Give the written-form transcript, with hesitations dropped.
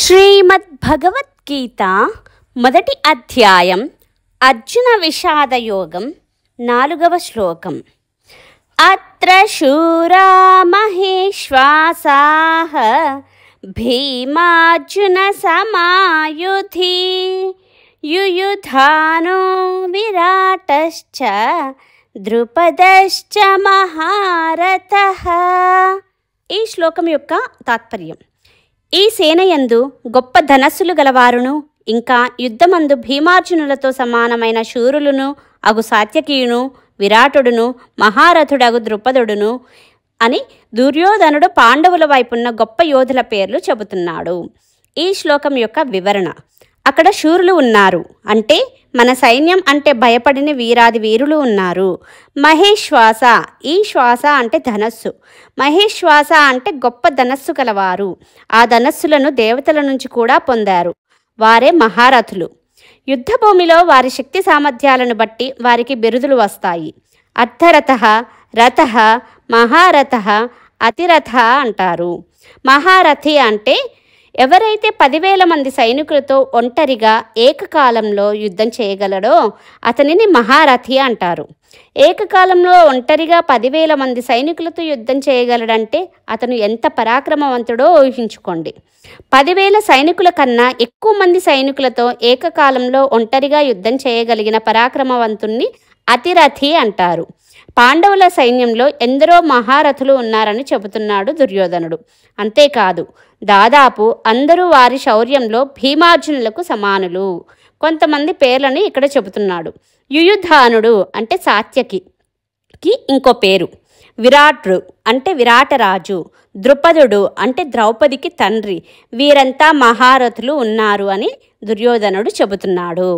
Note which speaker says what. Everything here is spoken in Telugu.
Speaker 1: శ్రీమద్భగవద్గీత మొదటి అధ్యాయం అర్జున విషాదయోగం 4వ శ్లోకం. అత్ర శూరా మహేశ్వాసాః భీమార్జున సమాయుధి యుయుధానో విరాటశ్చ ద్రుపదశ్చ మహారథః. ఈ శ్లోకం యొక్క తాత్పర్యం: ఈ సేనయందు గొప్ప ధనస్సులు గలవారును ఇంకా యుద్ధమందు భీమార్జునులతో సమానమైన శూరులను అగు సాత్యకీయును విరాటుడును మహారథుడగు ద్రుపదుడును అని దుర్యోధనుడు పాండవుల వైపున్న గొప్ప యోధుల పేర్లు చెబుతున్నాడు. ఈ శ్లోకం యొక్క వివరణ: అక్కడ శూరులు ఉన్నారు అంటే మన సైన్యం అంటే భయపడిన వీరాది వీరులు ఉన్నారు. మహేశ్వాస, ఈ శ్వాస అంటే ధనస్సు. మహేశ్వాస అంటే గొప్ప ధనస్సు కలవారు. ఆ ధనస్సులను దేవతల నుంచి కూడా పొందారు. వారే మహారథులు. యుద్ధభూమిలో వారి శక్తి సామర్థ్యాలను బట్టి వారికి బిరుదులు వస్తాయి. అర్ధరథ, రథ, మహారథ, అతిరథ అంటారు. మహారథి అంటే ఎవరైతే 10,000 మంది సైనికులతో ఒంటరిగా ఏకకాలంలో యుద్ధం చేయగలడో అతనిని మహారథి అంటారు. ఏకకాలంలో ఒంటరిగా 10,000 మంది సైనికులతో యుద్ధం చేయగలడంటే అతను ఎంత పరాక్రమవంతుడో ఊహించుకోండి. 10,000 సైనికుల కన్నా ఎక్కువ మంది సైనికులతో ఏకకాలంలో ఒంటరిగా యుద్ధం చేయగలిగిన పరాక్రమవంతుణ్ణి అతిరథి అంటారు. పాండవుల సైన్యంలో ఎందరో మహారథులు ఉన్నారని చెబుతున్నాడు దుర్యోధనుడు. అంతేకాదు, దాదాపు అందరూ వారి శౌర్యంలో భీమార్జునులకు సమానులు. కొంతమంది పేర్లను ఇక్కడ చెబుతున్నాడు. యుయుధానుడు అంటే సాత్యకి ఇంకో పేరు. విరాటుడు అంటే విరాటరాజు. ద్రుపదుడు అంటే ద్రౌపదికి తండ్రి. వీరంతా మహారథులు ఉన్నారు అని దుర్యోధనుడు చెబుతున్నాడు.